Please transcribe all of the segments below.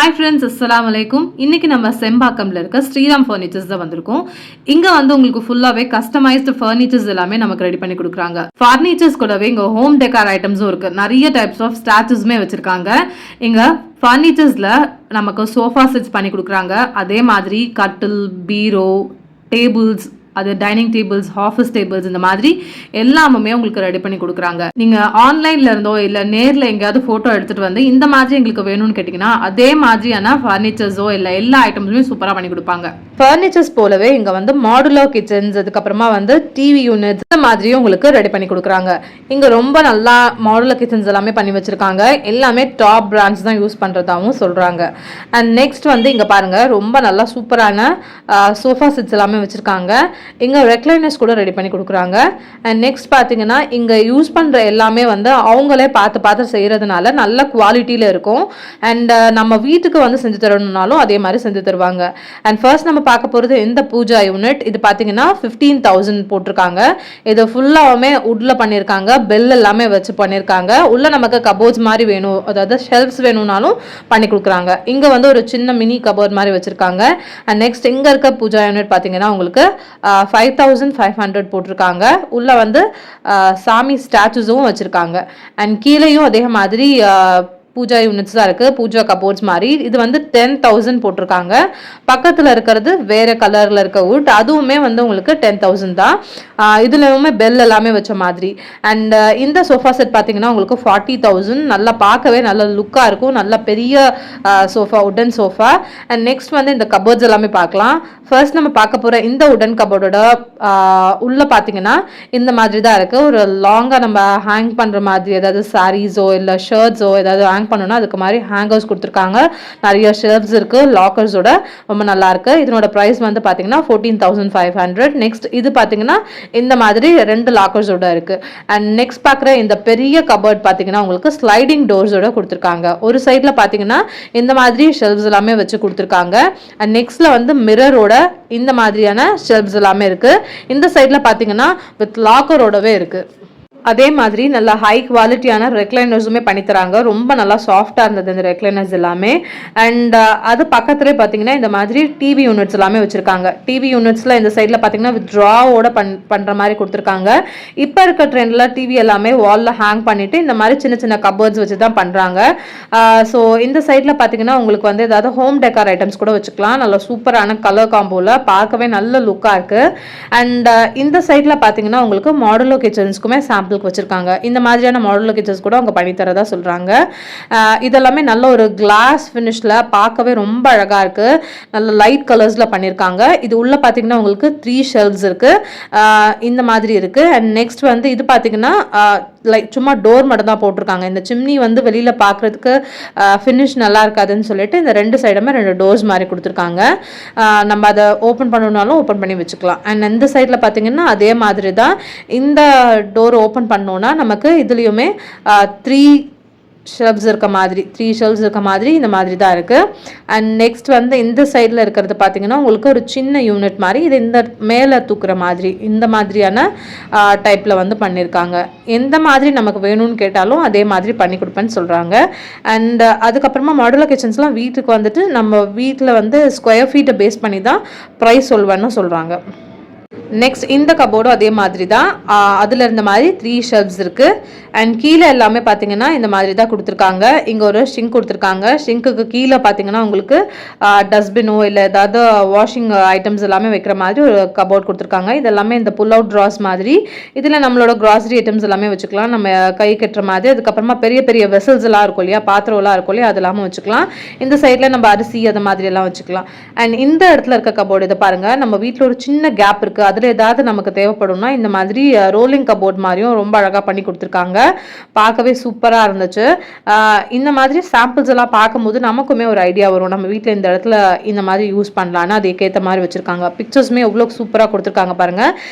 Hi friends, அஸ்ஸலாமு அலைக்கும். இன்னைக்கு நம்ம செம்பாக்கம்ல இருக்க ஸ்ரீராம் ஃபர்னிச்சர்ஸ் தான் வந்திருக்கோம். இங்க வந்து உங்களுக்கு ஃபுல்லாவே கஸ்டமைஸ்டு ஃபர்னிச்சர்ஸ் எல்லாமே நமக்கு ரெடி பண்ணி கொடுக்குறாங்க. ஃபர்னிச்சர்ஸ் கூடவே இங்க ஹோம் டெக்கார் ஐட்டம்ஸும் இருக்கு. நிறைய டைப்ஸ் ஆஃப் ஸ்டாச்சுஸ்மே வச்சிருக்காங்க. இங்க ஃபர்னிச்சர்ஸ்ல நமக்கு சோஃபா செட்ஸ் பண்ணி கொடுக்குறாங்க. அதே மாதிரி கட்டில், பீரோ, டேபிள்ஸ், அது டைனிங் டேபிள்ஸ், ஆஃபீஸ் டேபிள்ஸ், இந்த மாதிரி எல்லாமே உங்களுக்கு ரெடி பண்ணி கொடுக்குறாங்க. நீங்க ஆன்லைன்ல இருந்தோ இல்ல நேர்ல எங்கேயாவது போட்டோ எடுத்துட்டு வந்து இந்த மாதிரி எங்களுக்கு வேணும்னு கேட்டீங்கன்னா அதே மாதிரியான ஃபர்னிச்சர்ஸோ இல்ல எல்லா ஐட்டம்ஸுமே சூப்பரா பண்ணி கொடுப்பாங்க. ஃபர்னிச்சர்ஸ் போலவே இங்க வந்து மாடுலர் கிச்சன்ஸ், அதுக்கப்புறமா வந்து டிவி யூனிட்ஸ், இந்த மாதிரியும் உங்களுக்கு ரெடி பண்ணி கொடுக்குறாங்க. இங்க ரொம்ப நல்லா மாடுலர் கிச்சன்ஸ் எல்லாமே பண்ணி வச்சிருக்காங்க. எல்லாமே டாப் பிராண்ட்ஸ் தான் யூஸ் பண்றதாவும் சொல்றாங்க. அண்ட் நெக்ஸ்ட் வந்து இங்க பாருங்க, ரொம்ப நல்லா சூப்பரான சோஃபா செட்ஸ் எல்லாமே வச்சிருக்காங்க. இங்க ரெக்லைனர்ஸ் கூட ரெடி பண்ணி கொடுக்குறாங்க. அண்ட் நெக்ஸ்ட் பாத்தீங்கன்னா இங்க யூஸ் பண்ற எல்லாமே வந்து அவங்களே பார்த்து செய்யறதுனால நல்ல குவாலிட்டியில இருக்கும். அண்ட் நம்ம வீட்டுக்கு வந்து செஞ்சு தரணும்னாலும் அதே மாதிரி செஞ்சு தருவாங்க. அண்ட் ஃபர்ஸ்ட் நம்ம பார்க்க போறது இந்த பூஜா யூனிட். இது பாத்தீங்கன்னா 15,000 போட்டிருக்காங்க. இது ஃபுல்லாவுமே உட்ல பண்ணிருக்காங்க. பெல் எல்லாமே வச்சு பண்ணிருக்காங்க. உள்ள நமக்கு கபோர்ட்ஸ் மாதிரி வேணும், அதாவது ஷெல்ஃப்ஸ் வேணும்னாலும் பண்ணி கொடுக்குறாங்க. இங்க வந்து ஒரு சின்ன மினி கபோர்ட் மாதிரி வச்சிருக்காங்க. அண்ட் நெக்ஸ்ட் இங்க இருக்க பூஜா யூனிட் பாத்தீங்கன்னா உங்களுக்கு 5,500 போட்டிருக்காங்க. உள்ள வந்து சாமி ஸ்டாச்சுஸும் வச்சிருக்காங்க. அண்ட் கீழேயும் அதே மாதிரி பூஜா யூனிட்ஸ் தான் இருக்கு, பூஜா கபோர்ட்ஸ் மாதிரி. இது வந்து 10,000 போட்டிருக்காங்க. பக்கத்துல இருக்கிறது வேற கலர்ல இருக்க வுட், அதுவுமே வந்து உங்களுக்கு 10,000 தான். இதுலயுமே பெல் எல்லாமே வச்ச மாதிரி. அண்ட் இந்த சோஃபா செட் பாத்தீங்கன்னா உங்களுக்கு 40,000. நல்லா பார்க்கவே நல்ல லுக்கா இருக்கும். நல்ல பெரிய சோஃபா, உடன் சோஃபா. அண்ட் நெக்ஸ்ட் வந்து இந்த கபோர்ட்ஸ் எல்லாமே பார்க்கலாம். ஃபர்ஸ்ட் நம்ம பார்க்க போற இந்த உடன் கபோர்டோட உள்ள பாத்தீங்கன்னா இந்த மாதிரி தான் இருக்கு. ஒரு லாங்கா நம்ம ஹேங் பண்ற மாதிரி, ஏதாவது சாரீஸோ இல்ல ஷர்ட்ஸோ ஏதாவது ஹேங் பண்ணனும்னா அதுக்கு மாதிரி ஹேங்கர்ஸ் கொடுத்துருக்காங்க. நிறைய ஷெல்ஃப்ஸ் இருக்கு, லாக்கர்ஸோட. ரொம்ப நல்லா இருக்கு. இதனோட பிரைஸ் வந்து பாத்தீங்கன்னா 14,500. நெக்ஸ்ட் இது பாத்தீங்கன்னா இந்த மாதிரி 2 லாக்கர்ஸோட இருக்கு. அண்ட் நெக்ஸ்ட் பாக்குற இந்த பெரிய கபோர்ட் பாத்தீங்கன்னா உங்களுக்கு ஸ்லைடிங் டோர்ஸோட கொடுத்துருக்காங்க. ஒரு சைட்ல பாத்தீங்கன்னா இந்த மாதிரி ஷெல்ஃப்ஸ் எல்லாமே வச்சு கொடுத்துருக்காங்க. அண்ட் நெக்ஸ்ட்ல வந்து மிரரோட இந்த மாதிரியான ஷெல்ஃப்ஸ் எல்லாமே இருக்கு. இந்த சைட்ல பாத்தீங்கன்னா வித் லாக்கரோடவே இருக்கு. அதே மாதிரி நல்ல ஹை குவாலிட்டியான ரெக்லைனர்ஸுமே பண்ணித்தராங்க. ரொம்ப நல்லா சாஃப்டாக இருந்தது இந்த ரெக்லைனர்ஸ் எல்லாமே. அண்ட் அது பக்கத்துலேயே பார்த்தீங்கன்னா இந்த மாதிரி டிவி யூனிட்ஸ் எல்லாமே வச்சுருக்காங்க. டிவி யூனிட்ஸில் இந்த சைடில் பார்த்தீங்கன்னா வித் ட்ராவோட பண்ணுற மாதிரி கொடுத்துருக்காங்க. இப்போ இருக்க ட்ரெண்டில் டிவி எல்லாமே வாலில் ஹேங் பண்ணிவிட்டு இந்த மாதிரி சின்ன சின்ன கபோர்ட்ஸ் வச்சு தான் பண்ணுறாங்க. ஸோ இந்த சைடில் பார்த்தீங்கன்னா உங்களுக்கு வந்து ஏதாவது ஹோம் டெக்கார் ஐட்டம்ஸ் கூட வச்சுக்கலாம். நல்ல சூப்பரான கலர் காம்போவில் பார்க்கவே நல்ல லுக்காக இருக்குது. அண்ட் இந்த சைடில் பார்த்தீங்கன்னா உங்களுக்கு மாடுலர் கிச்சன்ஸ்க்குமே சாம்பிள் வச்சிருக்காங்க. இந்த மாதிரியான மாடுலர் கிச்சன்ஸ் கூட அவங்க பண்ணி தரதா சொல்றாங்க. இதெல்லாமே நல்ல ஒரு கிளாஸ் ஃபினிஷ்ல பார்க்கவே ரொம்ப அழகா இருக்கு. நல்ல லைட் கலர்ஸ்ல பண்ணிருக்காங்க. இது உள்ள பாத்தீங்கன்னா உங்களுக்கு 3 ஷெல்ஃப்ஸ் இருக்கு. இந்த மாதிரி இருக்கு. அண்ட் நெக்ஸ்ட் வந்து இது பாத்தீங்கன்னா லைக் சும்மா டோர் மட்டும் தான் போட்டிருக்காங்க. இந்த சிம்னி வந்து வெளியில பாக்குறதுக்கு ஃபினிஷ் நல்லா இருக்காதுன்னு சொல்லிட்டு இந்த 2 சைடுமே 2 டோர்ஸ் மாதிரி கொடுத்துருக்காங்க. நம்ம அதை ஓப்பன் பண்ணணும்னாலும் ஓப்பன் பண்ணி வச்சுக்கலாம். அண்ட் இந்த சைட்ல பாத்தீங்கன்னா அதே மாதிரி தான் இந்த டோர் ஓப்பன் பண்ணோம்னா நமக்கு இதுலயுமே 3 ஷெல்ஃப்ஸ் இருக்க மாதிரி இந்த மாதிரி தான் இருக்கு. அண்ட் நெக்ஸ்ட் வந்து இந்த சைடில் இருக்கிறது பார்த்தீங்கன்னா உங்களுக்கு ஒரு சின்ன யூனிட் மாதிரி, இது இந்த மேலே தூக்குற மாதிரி இந்த மாதிரியான டைப்பில் வந்து பண்ணியிருக்காங்க. எந்த மாதிரி நமக்கு வேணும்னு கேட்டாலும் அதே மாதிரி பண்ணி கொடுப்பேன்னு சொல்கிறாங்க. அண்ட் அதுக்கப்புறமா மாடுலர் கிச்சன்ஸ்லாம் வீட்டுக்கு வந்துட்டு நம்ம வீட்டில் வந்து ஸ்கொயர் ஃபீட்டை பேஸ் பண்ணி தான் ப்ரைஸ் சொல்வேன்னு சொல்கிறாங்க. நெக்ஸ்ட் இந்த கபோர்டும் அதே மாதிரி தான். அதில் இருந்த மாதிரி 3 ஷெல்ஃப்ஸ் இருக்கு. அண்ட் கீழே எல்லாமே பார்த்தீங்கன்னா இந்த மாதிரி தான் கொடுத்துருக்காங்க. இங்கே ஒரு ஷிங்க் கொடுத்துருக்காங்க. ஷிங்க்குக்கு கீழே பார்த்தீங்கன்னா உங்களுக்கு டஸ்ட்பினோ இல்லை ஏதாவது வாஷிங் ஐட்டம்ஸ் எல்லாமே வைக்கிற மாதிரி ஒரு கபோர்ட் கொடுத்துருக்காங்க. இது எல்லாமே இந்த புல் அவுட் ட்ராஸ் மாதிரி. இதில் நம்மளோட கிராசரி ஐட்டம்ஸ் எல்லாமே வச்சுக்கலாம், நம்ம கை கட்டுற மாதிரி. அதுக்கப்புறமா பெரிய பெரிய வெசல்ஸ் எல்லாம் இருக்கும் இல்லையா, பாத்திரம்லாம் இருக்கும் இல்லையா, அது எல்லாமே வச்சுக்கலாம். இந்த சைடில் நம்ம அரிசி அது மாதிரி எல்லாம் வச்சுக்கலாம். அண்ட் இந்த இடத்துல இருக்க கபோர்டு இதை பாருங்க, நம்ம வீட்டில் ஒரு சின்ன கேப் இருக்கு, அதில் ஏதாவது நமக்கு தேவைப்படும்னா இந்த மாதிரி ரோலிங் கபோர்ட் மாதிரியும் ரொம்ப அழகாக பண்ணி கொடுத்துருக்காங்க. பார்க்கவே சூப்பராக இருந்துச்சு. இந்த மாதிரி சாம்பிள்ஸ் எல்லாம் பார்க்கும்போது நமக்குமே ஒரு ஐடியா வரும், நம்ம வீட்டில் இந்த இடத்துல இந்த மாதிரி யூஸ் பண்ணலான்னு. அதுக்கேற்ற மாதிரி வச்சிருக்காங்க. பிக்சர்ஸுமே எவ்வளோ சூப்பராக கொடுத்துருக்காங்க பாருங்க.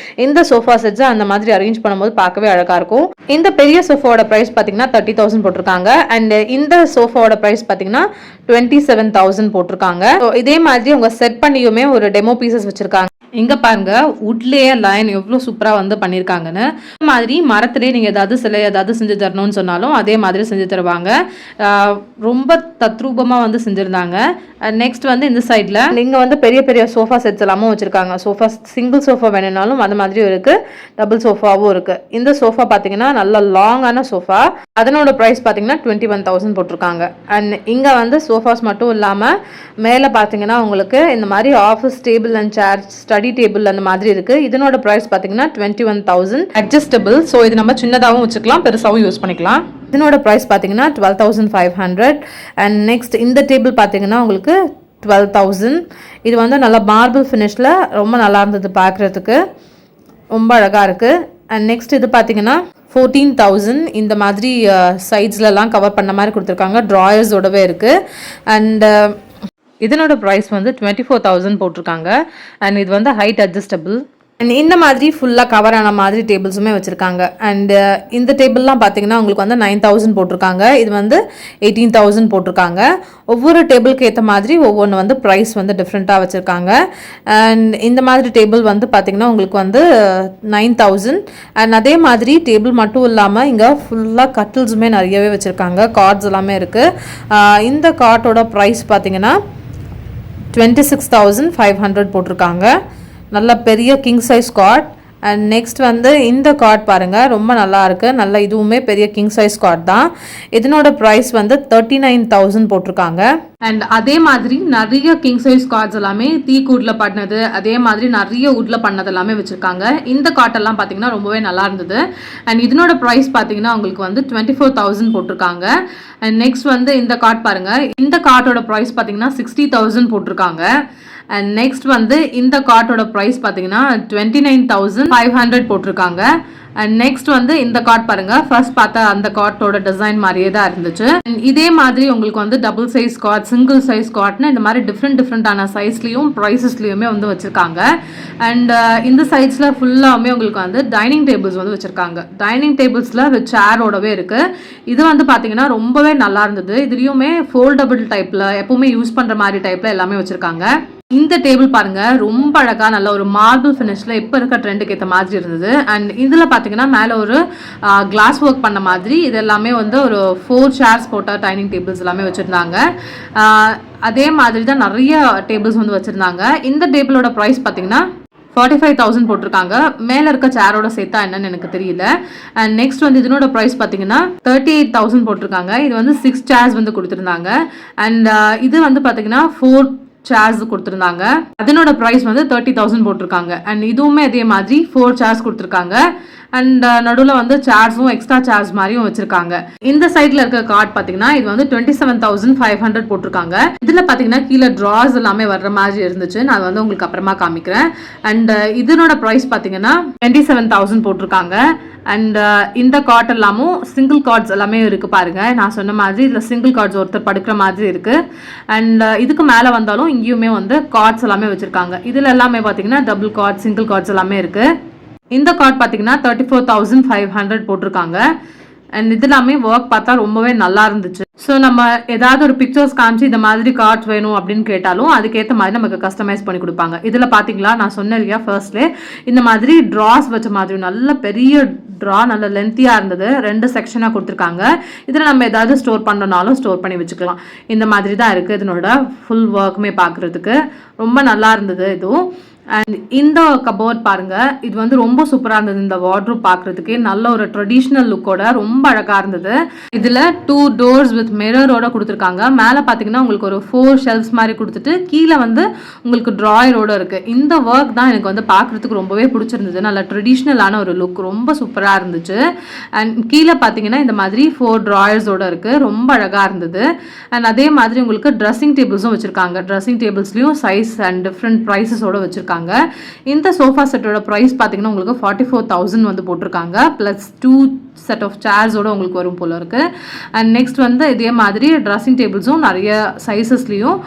இந்த சோஃபா செட்ஸ் அந்த மாதிரி அரேஞ்ச் பண்ணும்போது பார்க்கவே அழகாக இருக்கும். இந்த பெரிய சோஃபாவோட ப்ரைஸ் பார்த்தீங்கன்னா 30,000 போட்டிருக்காங்க. அண்ட் இந்த சோஃபாவோட ப்ரைஸ் பார்த்தீங்கன்னா 27,000 போட்டிருக்காங்க. இதே மாதிரி அவங்க செட் பண்ணியுமே ஒரு டெமோ பீசஸ் வச்சிருக்காங்க. இங்க பாருங்க வுட்லயே லைன் எவ்வளோ சூப்பரா வந்து பண்ணியிருக்காங்கன்னு. இந்த மாதிரி மரத்திலேயே நீங்க ஏதாவது சிலை ஏதாவது செஞ்சு தரணும்னு சொன்னாலும் அதே மாதிரி செஞ்சு தருவாங்க. ரொம்ப தத்ரூபமா வந்து செஞ்சிருந்தாங்க. நெக்ஸ்ட் வந்து இந்த சைட்ல இங்க வந்து பெரிய பெரிய சோஃபா செட்ஸ் எல்லாமும் வச்சிருக்காங்க. சோஃபா சிங்கிள் சோஃபா வேணும்னாலும் அந்த மாதிரியும் இருக்கு, டபுள் சோஃபாவும் இருக்கு. இந்த சோஃபா பாத்தீங்கன்னா நல்ல லாங்கான சோஃபா. அதனோட பிரைஸ் பாத்தீங்கன்னா 21,000 போட்டிருக்காங்க. அண்ட் இங்க வந்து சோஃபாஸ் மட்டும் இல்லாம மேல பாத்தீங்கன்னா உங்களுக்கு இந்த மாதிரி office table and chair, study table அந்த மாதிரி இருக்கு. இதனோட பிரைஸ் பாத்தீங்கன்னா 21,000. அட்ஜஸ்டபிள், ஸோ இது நம்ம சின்னதாகவும் வச்சுக்கலாம், பெருசாகவும் யூஸ் பண்ணிக்கலாம். இதனோட ப்ரைஸ் பார்த்தீங்கன்னா 12,500. அண்ட் நெக்ஸ்ட் இந்த டேபிள் பார்த்தீங்கன்னா உங்களுக்கு 12,000. இது வந்து நல்லா மார்பிள் ஃபினிஷில் ரொம்ப நல்லா இருந்தது, பார்க்குறதுக்கு ரொம்ப அழகாக இருக்குது. அண்ட் நெக்ஸ்ட் இது பார்த்தீங்கன்னா 14,000. இந்த மாதிரி சைட்ஸ்லலாம் கவர் பண்ண மாதிரி கொடுத்துருக்காங்க, ட்ராயர்ஸோடவே இருக்குது. அண்ட் இதனோட ப்ரைஸ் வந்து 24,000 போட்டிருக்காங்க. அண்ட் இது வந்து ஹைட் அட்ஜஸ்டபிள். அண்ட் இந்த மாதிரி ஃபுல்லாக கவர் ஆன மாதிரி டேபிள்ஸுமே வச்சுருக்காங்க. அண்ட் இந்த டேபிள்லாம் பார்த்தீங்கன்னா உங்களுக்கு வந்து 9,000 போட்டிருக்காங்க. இது வந்து 18,000 போட்டிருக்காங்க. ஒவ்வொரு டேபிளுக்கு ஏற்ற மாதிரி ஒவ்வொன்று வந்து ப்ரைஸ் வந்து டிஃப்ரெண்ட்டாக வச்சுருக்காங்க. அண்ட் இந்த மாதிரி டேபிள் வந்து பார்த்தீங்கன்னா உங்களுக்கு வந்து 9,000. அண்ட் அதே மாதிரி டேபிள் மட்டும் இல்லாமல் இங்கே ஃபுல்லாக கட்டில்ஸுமே நிறையவே வச்சுருக்காங்க, கார்ட்ஸ் எல்லாமே இருக்குது. இந்த கார்ட்டோட ப்ரைஸ் பார்த்தீங்கன்னா 26,500 போட்டிருக்காங்க. நல்ல பெரிய king size cot. And next வந்து இந்த காட் பாருங்கள், ரொம்ப நல்லா இருக்குது. நல்ல இதுவுமே பெரிய கிங் சைஸ் காட் தான். இதனோட ப்ரைஸ் வந்து 39,000 போட்டிருக்காங்க. அண்ட் அதே மாதிரி நிறைய கிங் சைஸ் கார்ட்ஸ் எல்லாமே தீக்கூட்ல பண்ணது, அதே மாதிரி நிறைய வுட்ல பண்ணது எல்லாமே வச்சிருக்காங்க. இந்த காட்டெல்லாம் பார்த்தீங்கன்னா ரொம்பவே நல்லா இருந்தது. அண்ட் இதனோட ப்ரைஸ் பார்த்தீங்கன்னா உங்களுக்கு வந்து 24,000 போட்டிருக்காங்க. அண்ட் நெக்ஸ்ட் வந்து இந்த காட் பாருங்க, இந்த கார்ட்டோட ப்ரைஸ் பார்த்தீங்கன்னா 60,000 போட்டிருக்காங்க. அண்ட் நெக்ஸ்ட் வந்து இந்த கார்ட்டோட ப்ரைஸ் பார்த்தீங்கன்னா 29,500 போட்டிருக்காங்க. அண்ட் நெக்ஸ்ட் வந்து இந்த கார்ட் பாருங்க, ஃபர்ஸ்ட் பார்த்தா அந்த கார்ட்டோட டிசைன் மாதிரியே தான் இருந்துச்சு. இதே மாதிரி உங்களுக்கு வந்து double size card, single size கார்ட்னு இந்த மாதிரி டிஃப்ரெண்டான சைஸ்லயும் ப்ரைஸஸ்லயுமே வந்து வச்சிருக்காங்க. அண்ட் இந்த சைட்ஸ்ல ஃபுல்லாமே உங்களுக்கு வந்து டைனிங் டேபிள்ஸ் வந்து வச்சிருக்காங்க. டைனிங் டேபிள்ஸ்ல வித் சேரோடவே இருக்கு. இது வந்து பாத்தீங்கன்னா ரொம்பவே நல்லா இருந்தது. இதுலயுமே ஃபோல்டபிள் டைப்ல, எப்பவுமே யூஸ் பண்ற மாதிரி டைப்ல எல்லாமே வச்சிருக்காங்க. இந்த டேபிள் பாருங்க, ரொம்ப அழகா நல்ல ஒரு மார்பிள் ஃபினிஷ்ல இப்ப இருக்க ட்ரெண்டுக்கு ஏற்ற மாதிரி இருந்தது. அண்ட் இதுல பாத்தீங்கன்னா மேல ஒரு கிளாஸ் ஒர்க் பண்ண மாதிரி இது எல்லாமே வந்து ஒரு 4 சேர்ஸ் போட்ட டைனிங் டேபிள்ஸ் எல்லாமே வச்சிருந்தாங்க. அதே மாதிரி தான் நிறைய டேபிள்ஸ் வந்து வச்சிருந்தாங்க. இந்த டேபிளோட ப்ரைஸ் பாத்தீங்கன்னா 45,000 போட்டிருக்காங்க. மேல இருக்க சேரோட சேர்த்தா என்னன்னு எனக்கு தெரியல. அண்ட் நெக்ஸ்ட் வந்து இதனோட ப்ரைஸ் பாத்தீங்கன்னா 38,000 போட்டிருக்காங்க. இது வந்து 6 சேர்ஸ் வந்து கொடுத்திருந்தாங்க. அண்ட் இது வந்து பாத்தீங்கன்னா 4 சேர்ஸ் கொடுத்துருந்தாங்க. அதனோட ப்ரைஸ் வந்து 30,000 போட்டிருக்காங்க. அண்ட் இதுவுமே அதே மாதிரி 4 சேர்ஸ் கொடுத்துருக்காங்க. அண்ட் நடுவில் வந்து சேர்ஸும் எக்ஸ்ட்ரா சேர்ஸ் மாதிரியும் வச்சிருக்காங்க. இந்த சைட்ல இருக்க கார்ட் பாத்தீங்கன்னா இது வந்து 27,500 போட்டிருக்காங்க. இதுல பாத்தீங்கன்னா கீழே டிராஸ் எல்லாமே வர்ற மாதிரி இருந்துச்சு. நான் வந்து உங்களுக்கு அப்புறமா காமிக்கிறேன். அண்ட் இதனோட ப்ரைஸ் பாத்தீங்கன்னா 27,000 போட்டிருக்காங்க. அண்ட் இந்த கார்ட் எல்லாமும் சிங்கிள் கார்ட்ஸ் எல்லாமே இருக்கு பாருங்க. நான் சொன்ன மாதிரி இதுல சிங்கிள் கார்ட்ஸ் ஒருத்தர் படுக்கிற மாதிரி இருக்கு. அண்ட் இதுக்கு மேல வந்தாலும் இங்கேயுமே வந்து கார்ட்ஸ் எல்லாமே வச்சிருக்காங்க. இதுல எல்லாமே பாத்தீங்கன்னா டபுள் கார்ட், சிங்கிள் கார்ட்ஸ் எல்லாமே இருக்கு. இந்த கார்ட் பாத்தீங்கன்னா 34,500 போட்டிருக்காங்க. அண்ட் இது எல்லாமே ஒர்க் பார்த்தா ரொம்பவே நல்லா இருந்துச்சு. ஸோ நம்ம ஏதாவது ஒரு பிக்சர்ஸ் காமிச்சு இந்த மாதிரி கார்ட்ஸ் வேணும் அப்படின்னு கேட்டாலும் அதுக்கேற்ற மாதிரி நமக்கு கஸ்டமைஸ் பண்ணி கொடுப்பாங்க. இதில் பார்த்தீங்களா, நான் சொன்னேன் இல்லையா ஃபர்ஸ்ட்லே, இந்த மாதிரி ட்ராஸ் வச்ச மாதிரி நல்ல பெரிய ட்ரா, நல்ல லென்த்தியாக இருந்தது. 2 செக்ஷனாக கொடுத்துருக்காங்க. இதில் நம்ம ஏதாவது ஸ்டோர் பண்ணனாலும் ஸ்டோர் பண்ணி வச்சுக்கலாம். இந்த மாதிரி தான் இருக்குது இதனோட ஃபுல் ஒர்க்குமே பார்க்குறதுக்கு ரொம்ப நல்லா இருந்தது இதுவும். அண்ட் இந்த கபோர்ட் பாருங்க, இது வந்து ரொம்ப சூப்பரா இருந்தது. இந்த வார்ட்ரோப் பாக்குறதுக்கு நல்ல ஒரு ட்ரெடிஷனல் லுக்கோட ரொம்ப அழகா இருந்தது. இதுல 2 டோர்ஸ் வித் மிரரோட கொடுத்துருக்காங்க. மேல பாத்தீங்கன்னா உங்களுக்கு ஒரு 4 ஷெல்ஃப்ஸ் மாதிரி கொடுத்துட்டு கீழே வந்து உங்களுக்கு டிராயரோட இருக்கு. இந்த ஒர்க் தான் எனக்கு வந்து பாக்குறதுக்கு ரொம்பவே பிடிச்சிருந்தது. நல்ல ட்ரெடிஷ்னலான ஒரு லுக், ரொம்ப சூப்பரா இருந்துச்சு. அண்ட் கீழே பாத்தீங்கன்னா இந்த மாதிரி 4 டிராயர்ஸோட இருக்கு, ரொம்ப அழகா இருந்தது. அண்ட் அதே மாதிரி உங்களுக்கு ட்ரெஸ்ஸிங் டேபிள்ஸும் வச்சிருக்காங்க. ட்ரெஸ்ஸிங் டேபிள்ஸ்லயும் சைஸ் அண்ட் டிஃப்ரெண்ட் ப்ரைஸஸோட வச்சிருக்காங்க. இந்த சோஃபா செட்டோட பிரைஸ் பாத்தீங்கன்னா உங்களுக்கு 44,000 வந்து போட்டிருக்காங்க. பிளஸ் 2 செட் ஆஃப் சேர்ஸோட உங்களுக்கு வரும் போல இருக்கு. அண்ட் நெக்ஸ்ட் வந்து இதே மாதிரி ட்ரெஸ்ஸிங் டேபிள்ஸும் நிறைய சைஸஸ்லயும்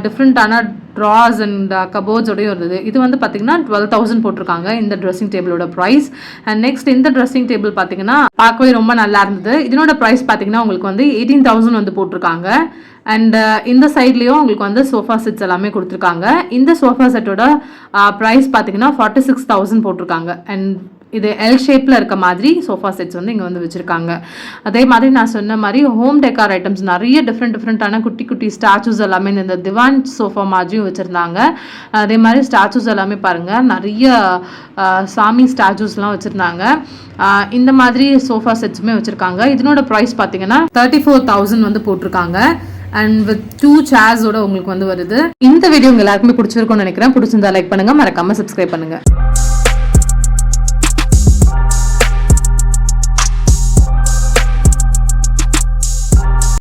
டிஃப்ரெண்டான ட்ராஸ் அண்ட் கபோர்ட்ஸோடய இருந்தது. இது வந்து பார்த்தீங்கன்னா 12,000 போட்டிருக்காங்க இந்த ட்ரெஸ்ஸிங் டேபிளோட ப்ரைஸ். அண்ட் நெக்ஸ்ட் இந்த ட்ரெஸ்ஸிங் டேபிள் பார்த்தீங்கன்னா பார்க்கவே ரொம்ப நல்லா இருந்தது. இதனோட ப்ரைஸ் பார்த்தீங்கன்னா உங்களுக்கு வந்து 18,000 வந்து போட்டிருக்காங்க. அண்ட் இந்த சைட்லேயும் உங்களுக்கு வந்து சோஃபா செட்ஸ் எல்லாமே கொடுத்துருக்காங்க. இந்த சோஃபா செட்டோட ப்ரைஸ் பார்த்தீங்கன்னா 46,000 போட்டிருக்காங்க. அண்ட் இது எல் ஷேப்பில் இருக்க மாதிரி சோஃபா செட்ஸ் வந்து இங்கே வந்து வச்சுருக்காங்க. அதே மாதிரி நான் சொன்ன மாதிரி ஹோம் டெக்கார் ஐட்டம்ஸ் நிறைய டிஃப்ரெண்ட்டான குட்டி குட்டி ஸ்டாச்சூஸ் எல்லாமே இந்த திவான் சோஃபா மாதிரியும் வச்சுருந்தாங்க. அதே மாதிரி ஸ்டாச்சூஸ் எல்லாமே பாருங்கள், நிறைய சாமி ஸ்டாச்சூஸ்லாம் வச்சுருந்தாங்க. இந்த மாதிரி சோஃபா செட்ஸுமே வச்சுருக்காங்க. இதனோட ப்ரைஸ் பார்த்தீங்கன்னா 34,000 வந்து போட்டிருக்காங்க. அண்ட் வித் 2 சேர்ஸோட உங்களுக்கு வந்து வருது. இந்த வீடியோ உங்க எல்லாருக்குமே பிடிச்சிருக்கும்னு நினைக்கிறேன். பிடிச்சிருந்தா லைக் பண்ணுங்க, மறக்காம சப்ஸ்கிரைப் பண்ணுங்க.